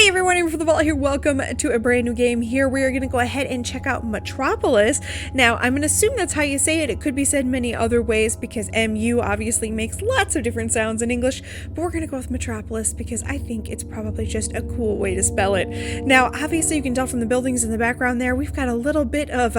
Hey everyone, AmberFrmThVault here. Welcome to a brand new game. Here we are going to go ahead and check out Mutropolis. Now, I'm going to assume that's how you say it. It could be said many other ways because MU obviously makes lots of different sounds in English, but we're going to go with Mutropolis because I think it's probably just a cool way to spell it. Now, obviously you can tell from the buildings in the background there, we've got a little bit of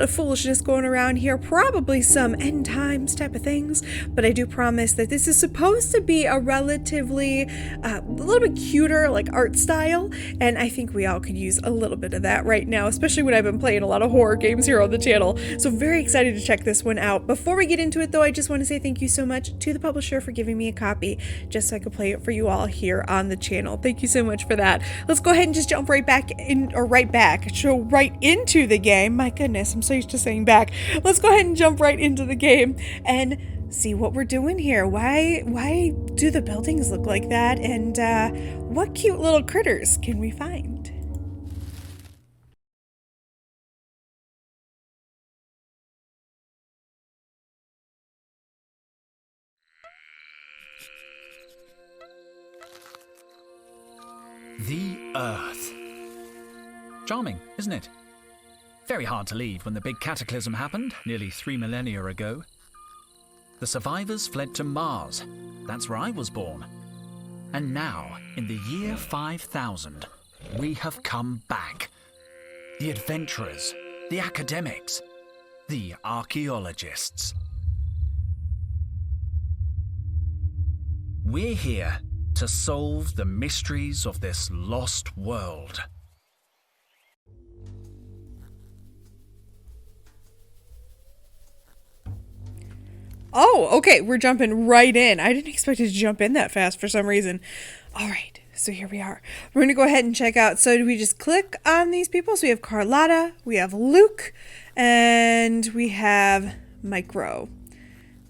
foolishness going around here, probably some end times type of things, but I do promise that this is supposed to be a relatively, a little bit cuter, like art style, and I think we all could use a little bit of that right now, especially when I've been playing a lot of horror games here on the channel. So very excited to check this one out. Before we get into it though, I just want to say thank you so much to the publisher for giving me a copy just so I could play it for you all here on the channel. Thank you so much for that. Let's go ahead and just jump right into the game. My goodness, I'm so used to saying back. Let's go ahead and jump right into the game and see what we're doing here. Why do the buildings look like that, and what cute little critters can we find? The Earth. Charming, isn't it? Very hard to leave when the big cataclysm happened nearly 3 millennia ago. The survivors fled to Mars. That's where I was born. And now, in the year 5000, we have come back. The adventurers, the academics, the archaeologists. We're here to solve the mysteries of this lost world. Oh, okay, we're jumping right in. I didn't expect it to jump in that fast for some reason. All right, so here we are. We're going to go ahead and check out. So do we just click on these people? So we have Carlotta, we have Luke, and we have Micro.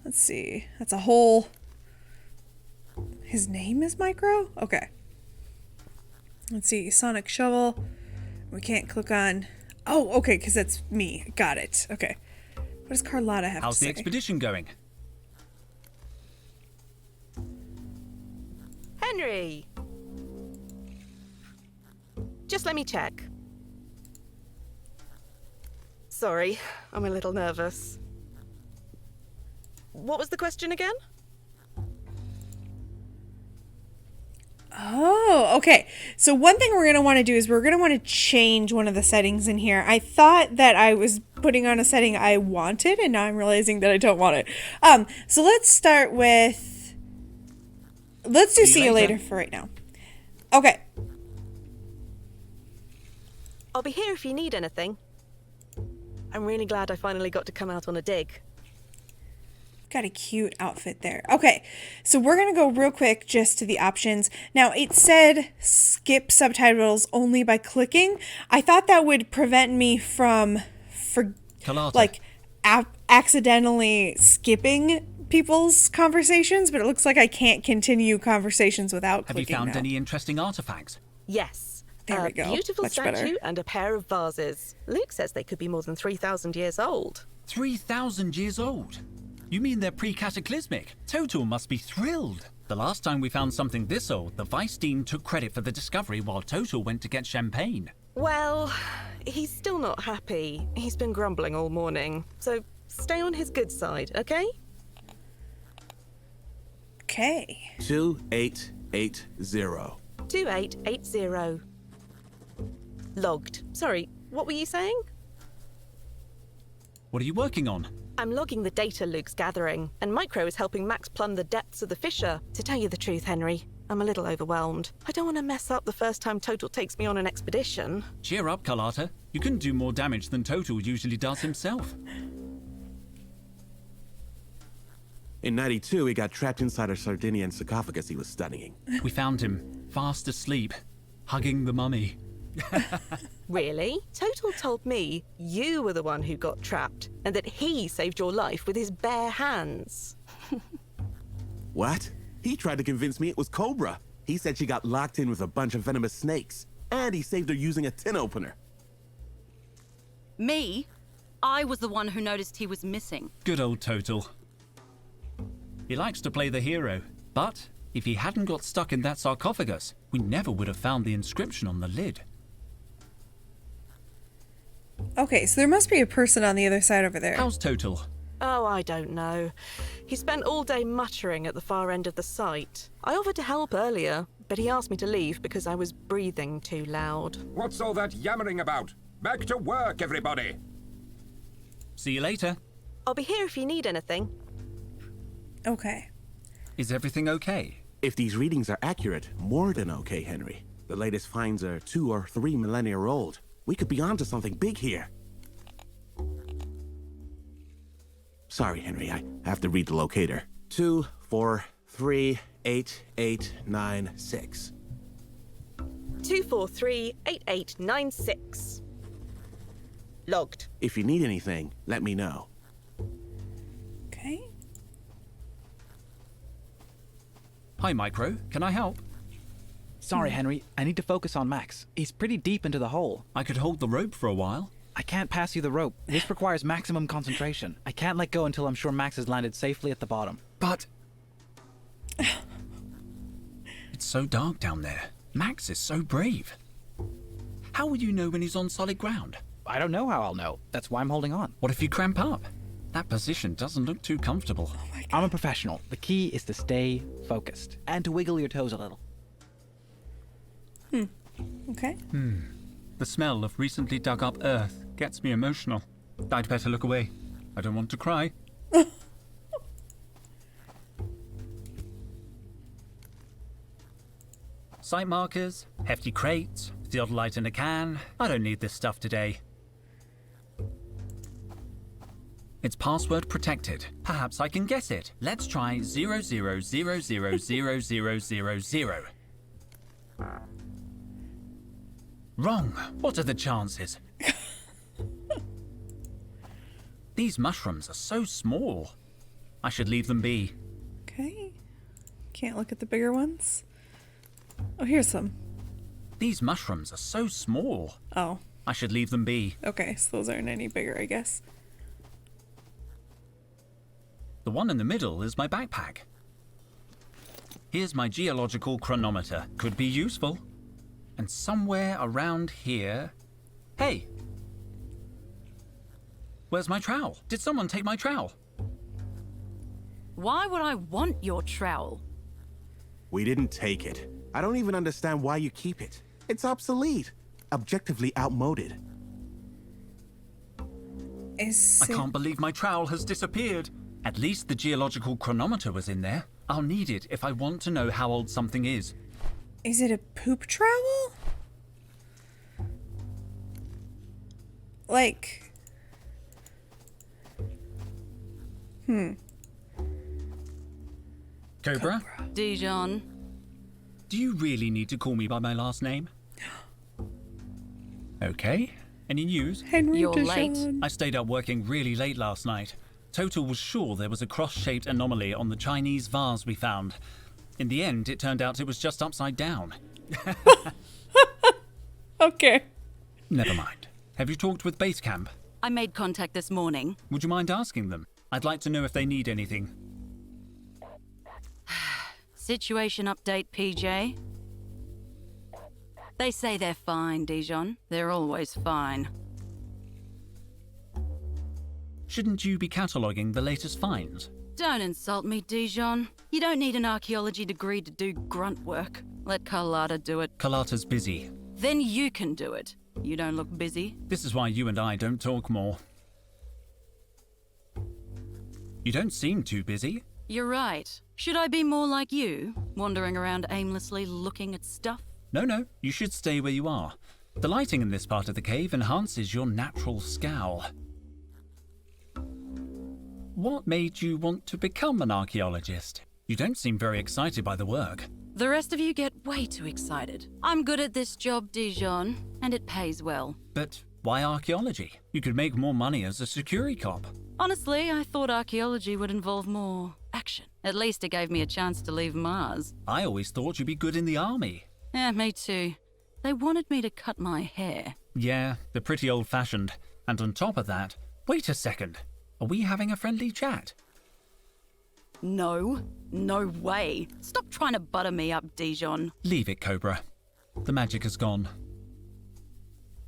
Let's see. That's a whole... His name is Micro? Okay. Let's see. Sonic Shovel. We can't click on... Oh, okay, because that's me. Got it. Okay. What does Carlotta have to say? How's the expedition going? Henry! Just let me check. Sorry, I'm a little nervous. What was the question again? Oh, okay. So one thing we're going to want to do is we're going to want to change one of the settings in here. I thought that I was putting on a setting I wanted, and now I'm realizing that I don't want it. So let's start with... Let's do see you later for right now. Okay. I'll be here if you need anything. I'm really glad I finally got to come out on a dig. Got a cute outfit there. Okay, so we're going to go real quick just to the options. Now, it said skip subtitles only by clicking. I thought that would prevent me from, accidentally skipping people's conversations, but it looks like I can't continue conversations without clicking. Have you found now. any interesting artifacts? Yes. There we go. Beautiful Much statue better. and a pair of vases. Luke says they could be more than 3,000 years old. 3,000 years old? You mean they're pre-cataclysmic? Totel must be thrilled. The last time we found something this old, the Vice Dean took credit for the discovery while Totel went to get champagne. Well, he's still not happy. He's been grumbling all morning. So stay on his good side, okay? Okay. 2880. 2880. Logged. Sorry, what were you saying? What are you working on? I'm logging the data Luke's gathering, and Micro is helping Max plumb the depths of the fissure. To tell you the truth, Henry, I'm a little overwhelmed. I don't want to mess up the first time Totel takes me on an expedition. Cheer up, Carlotta. You can do more damage than Totel usually does himself. In 92, he got trapped inside a Sardinian sarcophagus he was studying. We found him, fast asleep, hugging the mummy. Really? Totel told me you were the one who got trapped, and that he saved your life with his bare hands. What? He tried to convince me it was Cobra. He said she got locked in with a bunch of venomous snakes, and he saved her using a tin opener. Me? I was the one who noticed he was missing. Good old Totel. He likes to play the hero, but If he hadn't got stuck in that sarcophagus, we never would have found the inscription on the lid. Okay, so there must be a person on the other side over there. How's Totel? Oh, I don't know. He spent all day muttering at the far end of the site. I offered to help earlier, but he asked me to leave because I was breathing too loud. What's all that yammering about? Back to work, everybody! See you later. I'll be here if you need anything. Okay. Is everything okay? If these readings are accurate, more than okay, Henry. The latest finds are 2 or 3 millennia old. We could be onto something big here. Sorry, Henry, I have to read the locator. 2, 4, 3, 8, 8, 9, 6. 2438896. Logged. If you need anything, let me know. Okay. Hi, Micro. Can I help? Sorry, Henry. I need to focus on Max. He's pretty deep into the hole. I could hold the rope for a while. I can't pass you the rope. This requires maximum concentration. I can't let go until I'm sure Max has landed safely at the bottom. But... it's so dark down there. Max is so brave. How will you know when he's on solid ground? I don't know how I'll know. That's why I'm holding on. What if you cramp up? That position doesn't look too comfortable. I'm a professional. The key is to stay focused and to wiggle your toes a little. Okay. The smell of recently dug up earth gets me emotional. I'd better look away. I don't want to cry. Site markers, hefty crates, theodolite in a can. I don't need this stuff today. It's password protected. Perhaps I can guess it. Let's try 00000000. Wrong. What are the chances? These mushrooms are so small. I should leave them be. Okay. Can't look at the bigger ones. Oh, here's some. These mushrooms are so small. Oh, I should leave them be. okay. So those aren't any bigger, I guess. The one in the middle is my backpack. Here's my geological chronometer. Could be useful. And somewhere around here... Hey! Where's my trowel? Did someone take my trowel? Why would I want your trowel? We didn't take it. I don't even understand why you keep it. It's obsolete. Objectively outmoded. Is I can't believe my trowel has disappeared. At least the geological chronometer was in there. I'll need it if I want to know how old something is. Is it a poop trowel? Like... Cobra? Dijon. Do you really need to call me by my last name? Okay. Any news? Henry You're Dijon. late. I stayed up working really late last night. Totel was sure there was a cross-shaped anomaly on the Chinese vase we found. In the end, it turned out it was just upside down. Okay. Never mind. Have you talked with base camp? I made contact this morning. Would you mind asking them? I'd like to know if they need anything. Situation update, PJ. They say they're fine, Dijon. They're always fine. Shouldn't you be cataloguing the latest finds? Don't insult me, Dijon. You don't need an archaeology degree to do grunt work. Let Carlotta do it. Carlotta's busy. Then you can do it. You don't look busy. This is why you and I don't talk more. You don't seem too busy. You're right. Should I be more like you, wandering around aimlessly looking at stuff? No, you should stay where you are. The lighting in this part of the cave enhances your natural scowl. What made you want to become an archaeologist? You don't seem very excited by the work. The rest of you get way too excited. I'm good at this job, Dijon, and it pays well. But why archaeology? You could make more money as a security cop. Honestly, I thought archaeology would involve more action. At least it gave me a chance to leave Mars. I always thought you'd be good in the army. Yeah, me too. They wanted me to cut my hair. Yeah, they're pretty old-fashioned. And on top of that, wait a second. Are we having a friendly chat? No. No way. Stop trying to butter me up, Dijon. Leave it, Cobra. The magic has gone.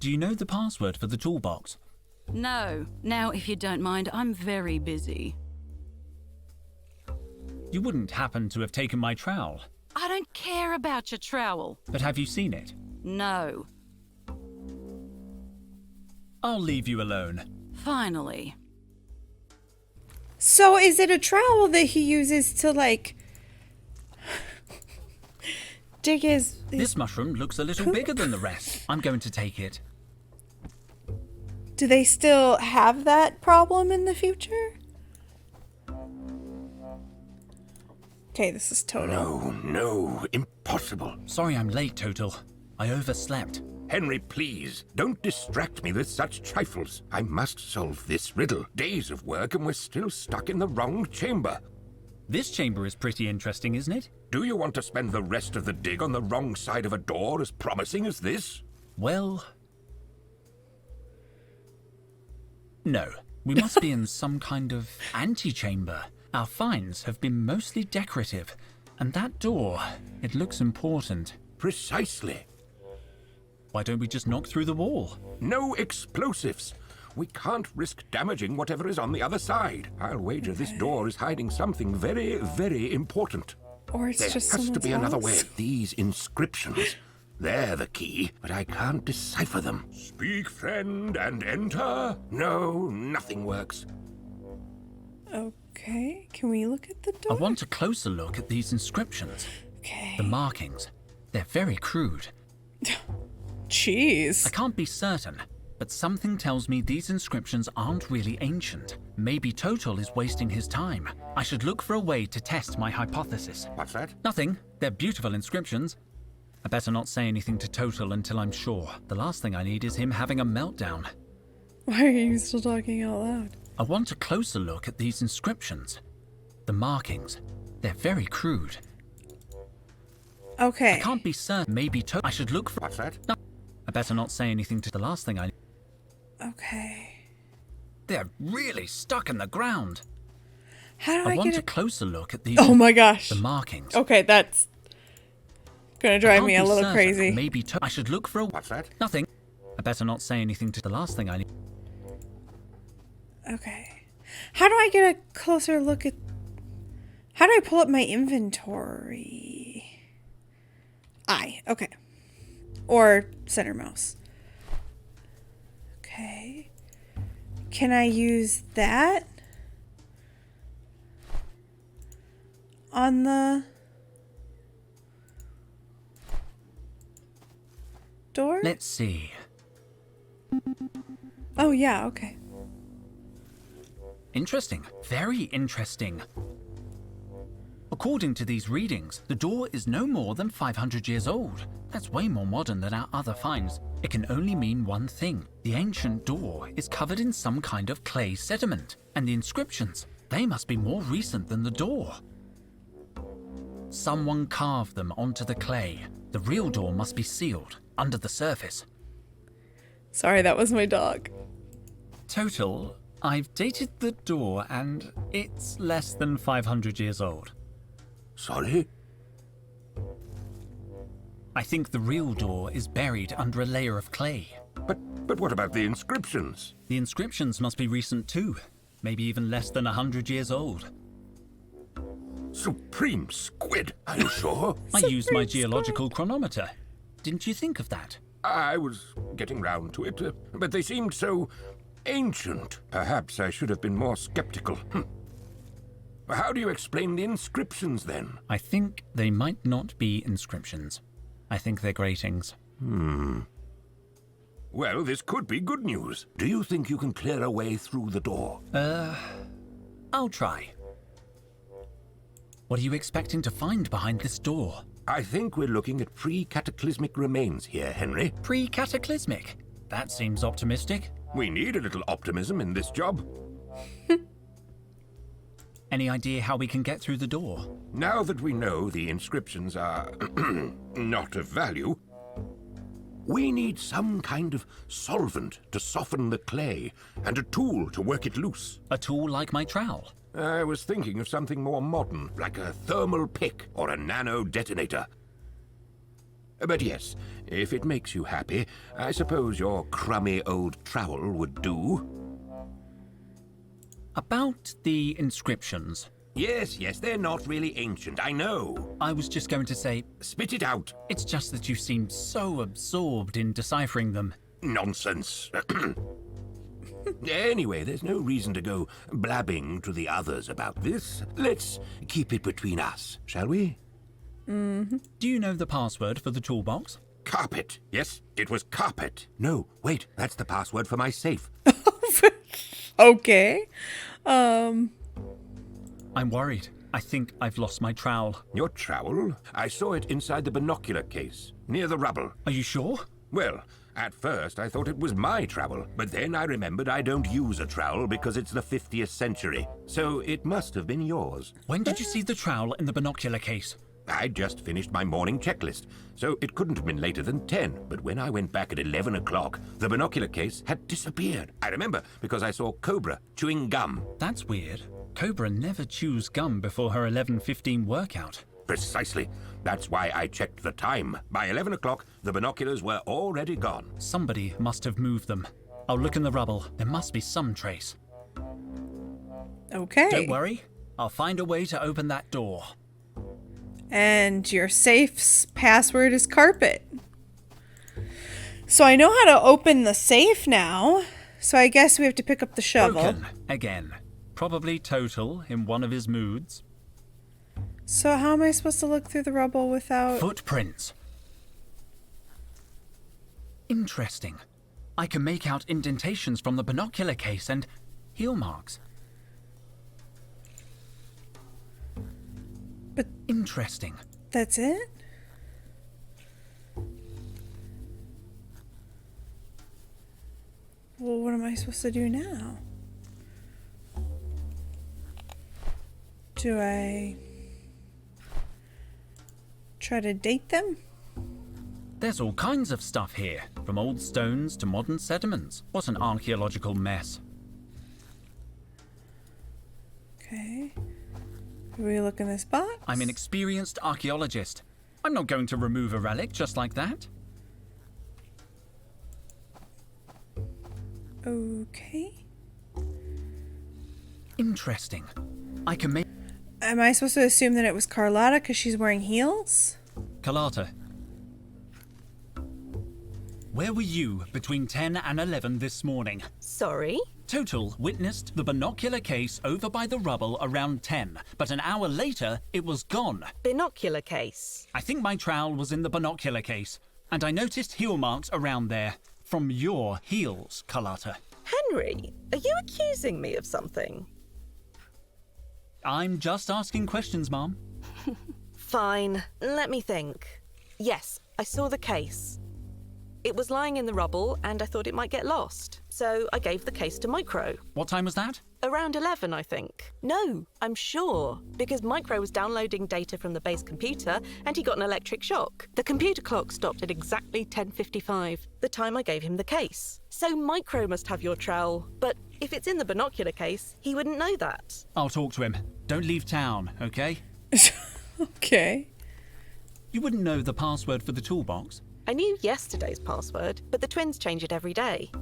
Do you know the password for the toolbox? No. Now, if you don't mind, I'm very busy. You wouldn't happen to have taken my trowel. I don't care about your trowel. But have you seen it? No. I'll leave you alone. Finally. So is it a trowel that he uses to, like, dig his This mushroom looks a little bigger than the rest. I'm going to take it. Do they still have that problem in the future? Okay, this is Total. No, impossible. Sorry I'm late, Total. I overslept. Henry, please, don't distract me with such trifles. I must solve this riddle. Days of work and we're still stuck in the wrong chamber. This chamber is pretty interesting, isn't it? Do you want to spend the rest of the dig on the wrong side of a door as promising as this? Well... no. We must be in some kind of antechamber. Our finds have been mostly decorative. And that door, it looks important. Precisely. Why don't we just knock through the wall? No explosives. We can't risk damaging whatever is on the other side. I'll wager this door is hiding something very, very important. Or it's There just has to someone's be another way. house. These inscriptions. They're the key, but I can't decipher them. Speak, friend, and enter? No, nothing works. Okay, can we look at the I door? want a closer look at these inscriptions. Okay. The markings. They're very crude. Jeez. I can't be certain, but something tells me these inscriptions aren't really ancient. Maybe Total is wasting his time. I should look for a way to test my hypothesis. What's that? Nothing. They're beautiful inscriptions. I better not say anything to Total until I'm sure. The last thing I need is him having a meltdown. Why are you still talking out loud? I want a closer look at these inscriptions. The markings. They're very crude. Okay. I can't be certain. Maybe Total. I should look for... What's that? No. I better not say anything to the last thing I... Okay. They're really stuck in the ground. How do I I want get a a... closer look at these... Oh my gosh. The markings. Okay, that's gonna drive Can't me a be little certain. crazy. Maybe I should look for a... What's that? Nothing. I better not say anything to the last thing I need. Okay. How do I get a closer look at... How do I pull up my inventory? Okay. Or center mouse. Okay. Can I use that? On the... door? Let's see. Oh, yeah, okay. Interesting. Very interesting. According to these readings, the door is no more than 500 years old. That's way more modern than our other finds. It can only mean one thing. The ancient door is covered in some kind of clay sediment, and the inscriptions, they must be more recent than the door. Someone carved them onto the clay. The real door must be sealed, under the surface. Sorry, that was my dog. Total, I've dated the door and it's less than 500 years old. Sorry? I think the real door is buried under a layer of clay. But what about the inscriptions? The inscriptions must be recent too, maybe even less than 100 years old. Supreme squid, are you sure? I used my geological chronometer. Didn't you think of that? I was getting round to it, but they seemed so ancient. Perhaps I should have been more skeptical. How do you explain the inscriptions then? I think they might not be inscriptions. I think they're gratings. Well, this could be good news. Do you think you can clear a way through the door? I'll try. What are you expecting to find behind this door? I think we're looking at pre-cataclysmic remains here, Henry. Pre-cataclysmic? That seems optimistic. We need a little optimism in this job. Any idea how we can get through the door? Now that we know the inscriptions are not of value, we need some kind of solvent to soften the clay and a tool to work it loose. A tool like my trowel? I was thinking of something more modern, like a thermal pick or a nano detonator. But yes, if it makes you happy, I suppose your crummy old trowel would do. About the inscriptions. Yes, they're not really ancient, I know. I was just going to say, Spit it out. it's just that you seem so absorbed in deciphering them. Nonsense. Anyway, there's no reason to go blabbing to the others about this. Let's keep it between us, shall we? Do you know the password for the toolbox? Carpet. Yes, it was carpet. No, wait, that's the password for my safe. Okay. I'm worried. I think I've lost my trowel. Your trowel? I saw it inside the binocular case, near the rubble. Are you sure? Well, at first I thought it was my trowel, but then I remembered I don't use a trowel because it's the 50th century. So it must have been yours. When did you see the trowel in the binocular case? I'd just finished my morning checklist, so it couldn't have been later than 10. But when I went back at 11 o'clock, the binocular case had disappeared. I remember because I saw Cobra chewing gum. That's weird. Cobra never chews gum before her 11:15 workout. Precisely. That's why I checked the time. By 11 o'clock, the binoculars were already gone. Somebody must have moved them. I'll look in the rubble. There must be some trace. Okay. Don't worry. I'll find a way to open that door. And your safe's password is carpet. So I know how to open the safe now. So I guess we have to pick up the shovel. Broken again. Probably Totel in one of his moods. So how am I supposed to look through the rubble without... Footprints. Interesting. I can make out indentations from the binocular case and heel marks. But interesting. that's it? Well, what am I supposed to do now? Do I try to date them? There's all kinds of stuff here, from old stones to modern sediments. What an archaeological mess. Okay. Do we look in this box? I'm an experienced archaeologist. I'm not going to remove a relic just like that. Okay. Interesting. I can make... Am I supposed to assume that it was Carlotta because she's wearing heels? Carlotta. Where were you between 10 and 11 this morning? Sorry? Totel witnessed the binocular case over by the rubble around 10, but an hour later, it was gone. Binocular case. I think my trowel was in the binocular case, and I noticed heel marks around there. From your heels, Carlotta. Henry, are you accusing me of something? I'm just asking questions, Mom. Fine, let me think. Yes, I saw the case. It was lying in the rubble and I thought it might get lost. So I gave the case to Micro. What time was that? Around 11, I think. No, I'm sure. Because Micro was downloading data from the base computer and he got an electric shock. The computer clock stopped at exactly 10:55, the time I gave him the case. So Micro must have your trowel. But if it's in the binocular case, he wouldn't know that. I'll talk to him. Don't leave town, okay? Okay. You wouldn't know the password for the toolbox. I knew yesterday's password, but the twins change it every day.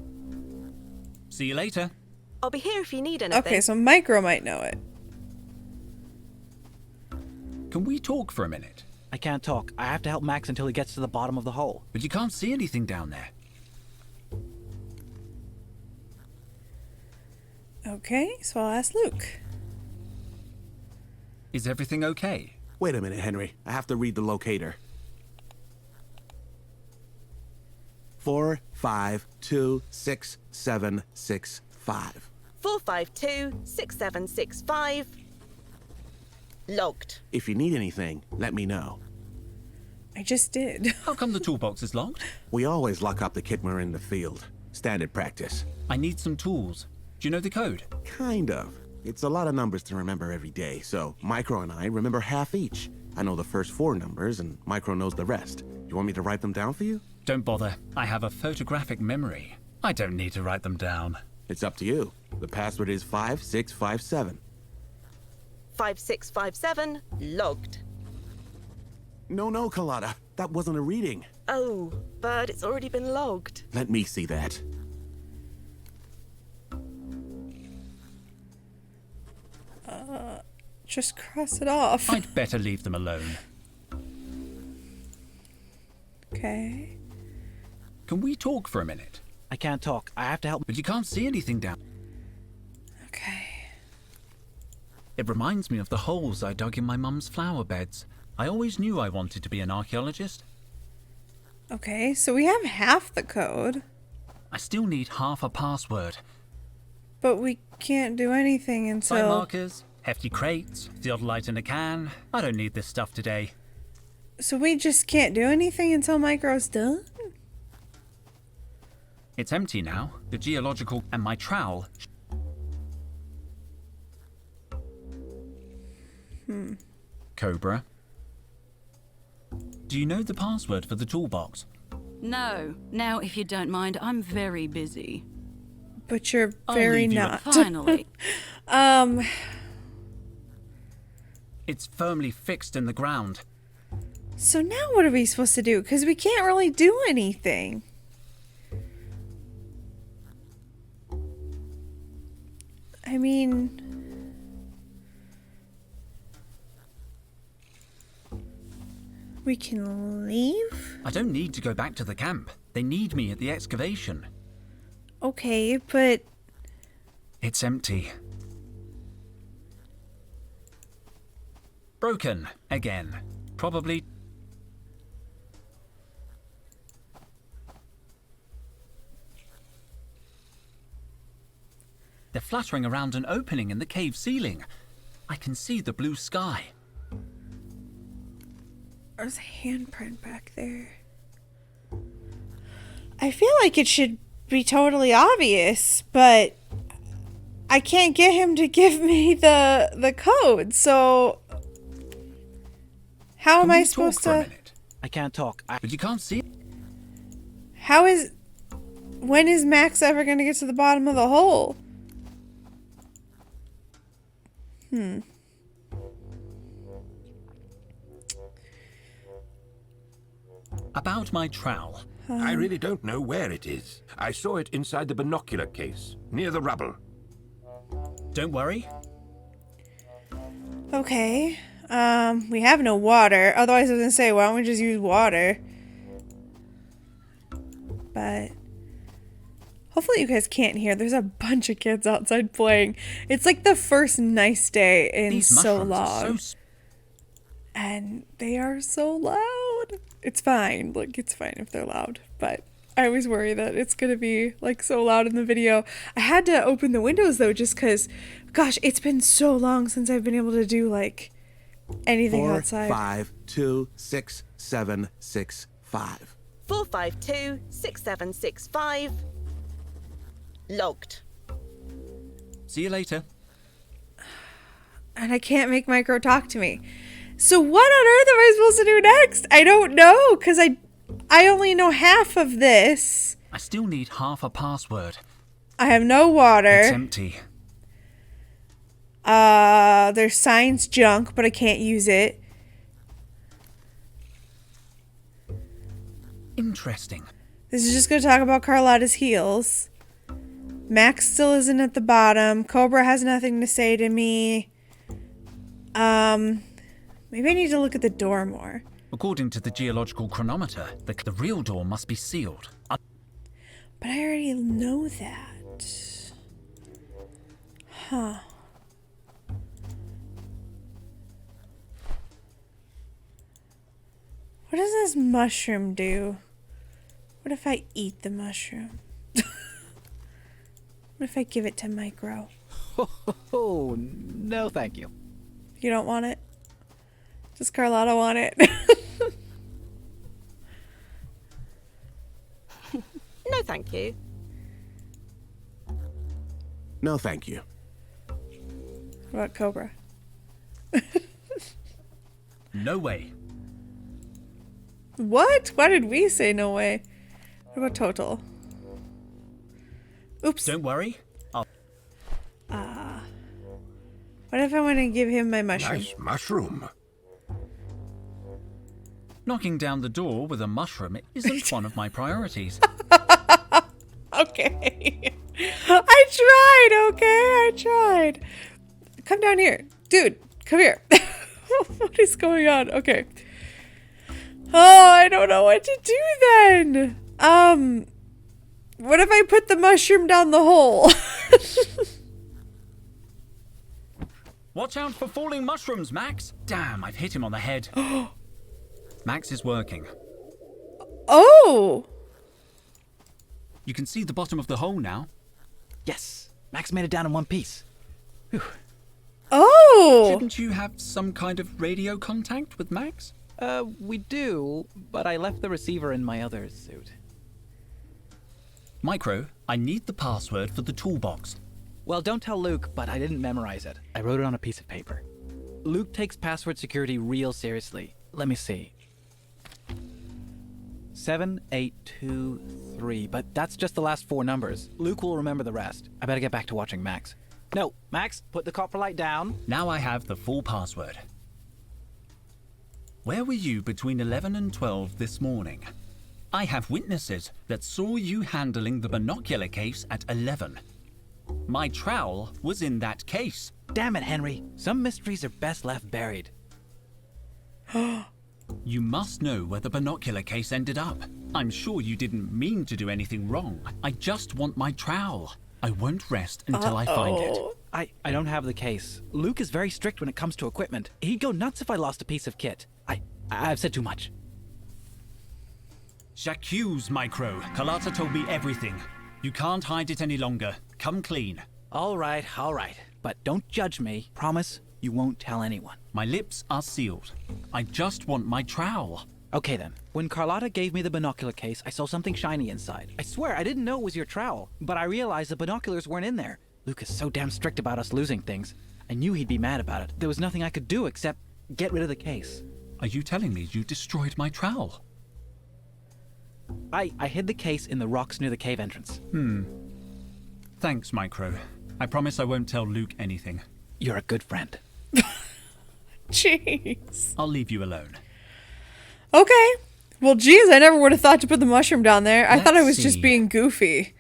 See you later. I'll be here if you need anything. Okay, so Micro might know it. Can we talk for a minute? I can't talk. I have to help Max until he gets to the bottom of the hole. But you can't see anything down there. Okay, so I'll ask Luke. Is everything okay? Wait a minute, Henry. I have to read the locator. 4526765. 452-6765. Logged. If you need anything, let me know. I just did. How come the toolbox is locked? We always lock up the kit when we're in the field. Standard practice. I need some tools. Do you know the code? Kind of. It's a lot of numbers to remember every day, so Micro and I remember half each. I know the first 4 numbers, and Micro knows the rest. You want me to write them down for you? Don't bother. I have a photographic memory. I don't need to write them down. It's up to you. The password is 5657. 5657, logged. No, Carlotta. That wasn't a reading. Oh, but it's already been logged. Let me see that. Just cross it off. I'd better leave them alone. Okay. Can we talk for a minute? I can't talk. I have to help. But you can't see anything down. Okay. It reminds me of the holes I dug in my mum's flower beds. I always knew I wanted to be an archaeologist. Okay, so we have half the code, I still need half a password. but we can't do anything Site until... markers, hefty crates, theodolite in a can. I don't need this stuff today. So we just can't do anything until Micro's done? It's empty now. The geological and my trowel. Cobra. Do you know the password for the toolbox? No. Now, if you don't mind, I'm very busy. But you're I'll very leave you not. Finally. It's firmly fixed in the ground. So now what are we supposed to do? Because we can't really do anything. I mean... We can leave? I don't need to go back to the camp. They need me at the excavation. Okay, but... It's empty. Broken again. Probably. They're fluttering around an opening in the cave ceiling. I can see the blue sky. There's a handprint back there. I feel like it should be totally obvious, but I can't get him to give me the code, so how am Can I we supposed talk for a to... minute? I can't talk. But you can't see. How is... When is Max ever going to get to the bottom of the hole? About my trowel. I really don't know where it is. I saw it inside the binocular case, near the rubble. Don't worry. Okay. We have no water. Otherwise I was going to say, why don't we just use water? But... Hopefully you guys can't hear. There's a bunch of kids outside playing. It's like the first nice day in These so mushrooms are long. so And they are so loud. It's fine. Like, it's fine if they're loud. But I always worry that it's going to be, like, so loud in the video. I had to open the windows, though, just because, gosh, it's been so long since I've been able to do, like, anything 4, outside. 5, 2, 6, 7, 6, 5. 452 6765, logged. See you later. And I can't make Micro talk to me. So what on earth am I supposed to do next? I don't know, because I only know half of this. I still need half a password. I have no water. It's empty. There's science junk, but I can't use it. Interesting. This is just going to talk about Carlotta's heels. Max still isn't at the bottom. Cobra has nothing to say to me. Maybe I need to look at the door more. According to the geological chronometer, the real door must be sealed. But I already know that. Huh. What does this mushroom do? What if I eat the mushroom? What if I give it to Micro? Oh, no thank you. You don't want it? Does Carlotta want it? No, thank you. No, thank you. What about Cobra? No way. What? Why did we say no way? What about Total? Oops. Don't worry. What if I want to give him my mushroom? Nice mushroom. Knocking down the door with a mushroom isn't one of my priorities. Okay. I tried, okay? I tried. Come down here. Dude, come here. What is going on? Okay. Oh, I don't know what to do then. What if I put the mushroom down the hole? Watch out for falling mushrooms, Max. Damn, I've hit him on the head. Max is working. Oh. You can see the bottom of the hole now. Yes, Max made it down in one piece. Whew. Oh. Shouldn't you have some kind of radio contact with Max? We do, but I left the receiver in my other suit. Micro, I need the password for the toolbox. Well, don't tell Luke, but I didn't memorize it. I wrote it on a piece of paper. Luke takes password security real seriously. Let me see. 7823, but that's just the last 4 numbers. Luke will remember the rest. I better get back to watching Max. No, Max, put the copper light down. Now I have the full password. Where were you between 11 and 12 this morning? I have witnesses that saw you handling the binocular case at 11. My trowel was in that case. Damn it, Henry. Some mysteries are best left buried. You must know where the binocular case ended up. I'm sure you didn't mean to do anything wrong. I just want my trowel. I won't rest until I find it. I don't have the case. Luke is very strict when it comes to equipment. He'd go nuts if I lost a piece of kit. I've said too much. J'accuse, Micro. Carlotta told me everything. You can't hide it any longer. Come clean. All right. But don't judge me. Promise you won't tell anyone. My lips are sealed. I just want my trowel. Okay then. When Carlotta gave me the binocular case, I saw something shiny inside. I swear I didn't know it was your trowel, but I realized the binoculars weren't in there. Luke is so damn strict about us losing things. I knew he'd be mad about it. There was nothing I could do except get rid of the case. Are you telling me you destroyed my trowel? I hid the case in the rocks near the cave entrance. Thanks, Micro. I promise I won't tell Luke anything. You're a good friend. Jeez. I'll leave you alone. Okay. Well, geez, I never would have thought to put the mushroom down there. I thought I was Let's just see. being goofy.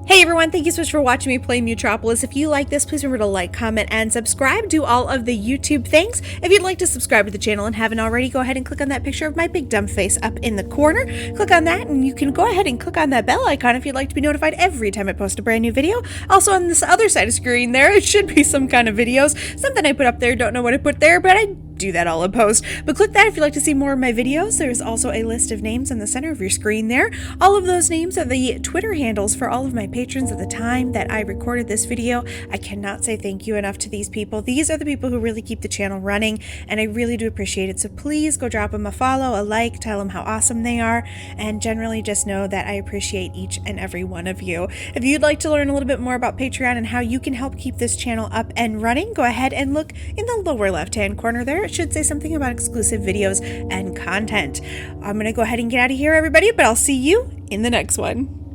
Hey everyone, thank you so much for watching me play Mutropolis. If you like this, please remember to like, comment, and subscribe. Do all of the YouTube things. If you'd like to subscribe to the channel and haven't already, go ahead and click on that picture of my big dumb face up in the corner. Click on that and you can go ahead and click on that bell icon if you'd like to be notified every time I post a brand new video. Also on this other side of the screen there, it should be some kind of videos. Something I put up there, don't know what I put there, but I do that all in post. But click that if you'd like to see more of my videos. There's also a list of names in the center of your screen there. All of those names are the Twitter handles for all of my patrons at the time that I recorded this video. I cannot say thank you enough to these people. These are the people who really keep the channel running, and I really do appreciate it. So please go drop them a follow, a like, tell them how awesome they are, and generally just know that I appreciate each and every one of you. If you'd like to learn a little bit more about Patreon and how you can help keep this channel up and running, go ahead and look in the lower left-hand corner there. It should say something about exclusive videos and content. I'm going to go ahead and get out of here, everybody, but I'll see you in the next one.